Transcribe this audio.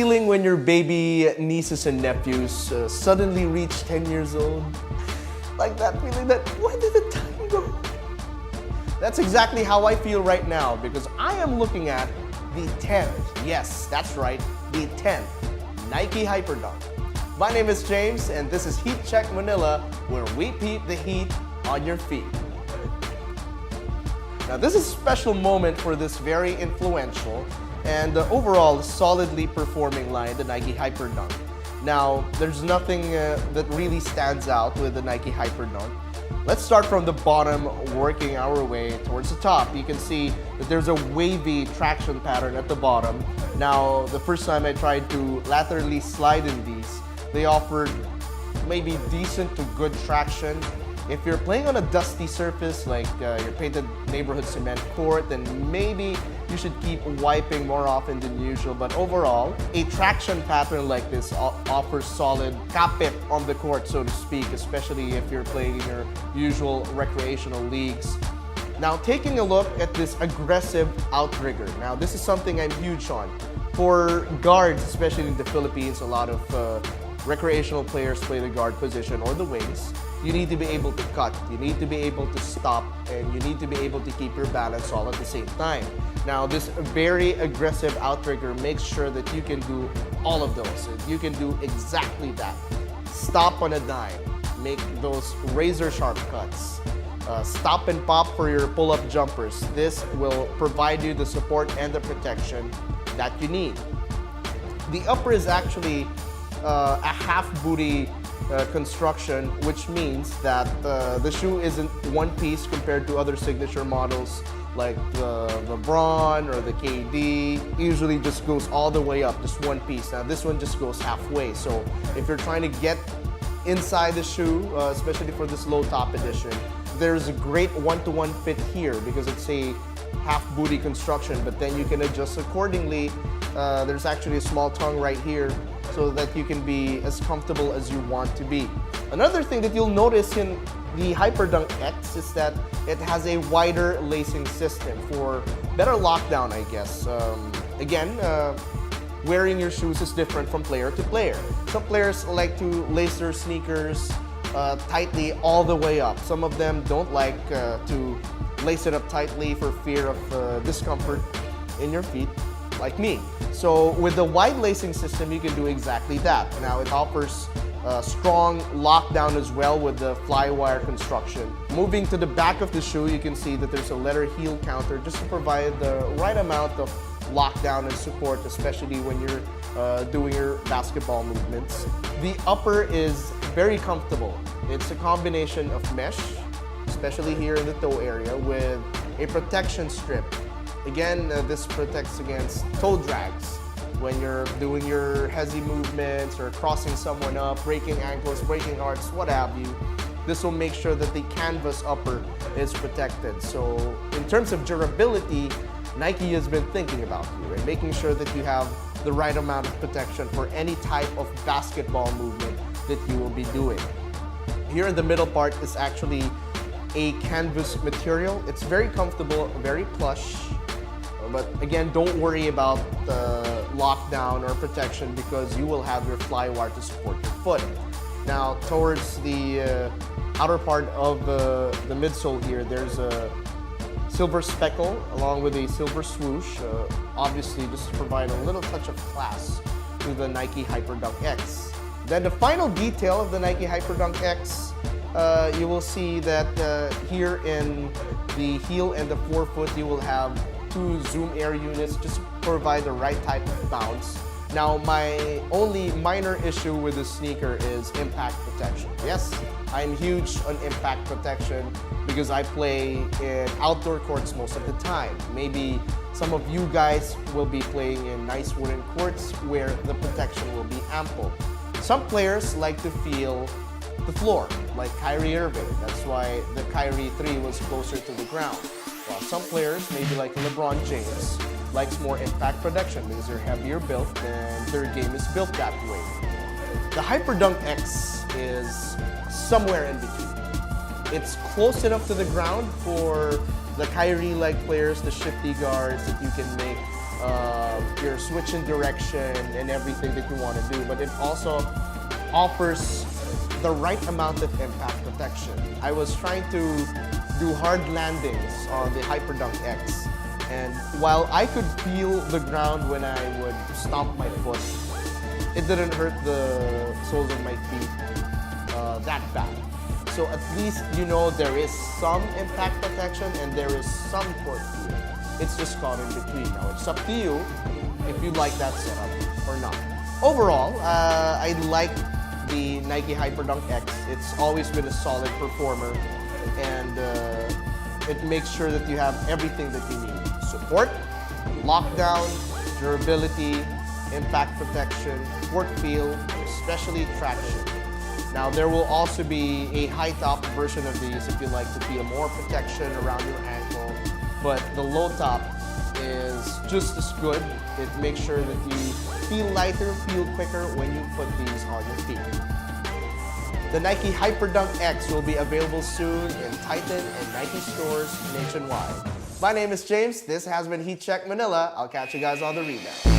feeling when your baby nieces and nephews suddenly reach 10 years old? Like that feeling that, where did the time go? That's exactly how I feel right now because I am looking at the 10th, yes, that's right, the 10th Nike Hyperdunk. My name is James and this is Heat Check Manila, where we peep the heat on your feet. Now this is a special moment for this very influential and overall solidly performing line, the Nike Hyperdunk. Now there's nothing that really stands out with the Nike Hyperdunk. Let's start from the bottom, working our way towards the top. You can see that there's a wavy traction pattern at the bottom. Now, the first time I tried to laterally slide in these, they offered maybe decent to good traction. If you're playing on a dusty surface like your painted neighborhood cement court, then maybe you should keep wiping more often than usual. But overall, a traction pattern like this offers solid kapit on the court, so to speak, especially if you're playing in your usual recreational leagues. Now, taking a look at this aggressive outrigger. Now, this is something I'm huge on. For guards, especially in the Philippines, a lot of recreational players play the guard position or the wings. You need to be able to cut, you need to be able to stop, and you need to be able to keep your balance all at the same time. Now, this very aggressive outrigger makes sure that you can do all of those. You can do exactly that. Stop on a dime, make those razor sharp cuts. Stop and pop for your pull-up jumpers. This will provide you the support and the protection that you need. The upper is actually a half booty construction, which means that the shoe isn't one piece compared to other signature models like the LeBron or the KD. Usually just goes all the way up, just one piece. Now this one just goes halfway. So if you're trying to get inside the shoe, especially for this low top edition, there's a great one-to-one fit here because it's a half booty construction, but then you can adjust accordingly. There's actually a small tongue right here so that you can be as comfortable as you want to be. Another thing that you'll notice in the Hyperdunk X is that it has a wider lacing system for better lockdown, I guess. Again, wearing your shoes is different from player to player. Some players like to lace their sneakers tightly all the way up. Some of them don't like to lace it up tightly for fear of discomfort in your feet, like me. So with the wide lacing system, you can do exactly that. Now it offers strong lockdown as well with the flywire construction. Moving to the back of the shoe, you can see that there's a letter heel counter just to provide the right amount of lockdown and support, especially when you're doing your basketball movements. The upper is very comfortable. It's a combination of mesh, especially here in the toe area, with a protection strip. Again, this protects against toe drags when you're doing your heavy movements or crossing someone up, breaking ankles, breaking hearts, what have you. This will make sure that the canvas upper is protected. So in terms of durability, Nike has been thinking about you and making sure that you have the right amount of protection for any type of basketball movement that you will be doing. Here in the middle part is actually a canvas material. It's very comfortable, very plush. But again, don't worry about lockdown or protection because you will have your flywire to support your foot. Now, towards the outer part of the midsole here, there's a silver speckle along with a silver swoosh, obviously just to provide a little touch of class to the Nike Hyperdunk X. Then the final detail of the Nike Hyperdunk X, you will see that here in the heel and the forefoot, you will have two zoom air units just to provide the right type of bounce. Now, my only minor issue with this sneaker is impact protection. Yes, I'm huge on impact protection because I play in outdoor courts most of the time. Maybe some of you guys will be playing in nice wooden courts where the protection will be ample. Some players like to feel the floor, like Kyrie Irving. That's why the Kyrie 3 was closer to the ground. While some players, maybe like LeBron James, likes more impact protection because they're heavier built and their game is built that way. The Hyperdunk X is somewhere in between. It's close enough to the ground for the Kyrie-like players, the shifty guards that you can make your switch in direction and everything that you want to do, but it also offers the right amount of impact protection. I was trying to do hard landings on the Hyperdunk X, and while I could feel the ground when I would stomp my foot, it didn't hurt the soles of my feet that bad. So at least you know there is some impact protection and there is some torque feel. It's just caught in between. Now it's up to you if you like that setup or not. Overall, I like the Nike Hyperdunk X. It's always been a solid performer, and it makes sure that you have everything that you need. Support, lockdown, durability, impact protection, torque feel, and especially traction. Now there will also be a high top version of these if you like to feel more protection around your ankle, but the low top is just as good. It makes sure that you feel lighter, feel quicker when you put these on your feet. The Nike Hyperdunk X will be available soon in Titan and Nike stores nationwide. My name is James. This has been Heat Check Manila. I'll catch you guys on the rebound.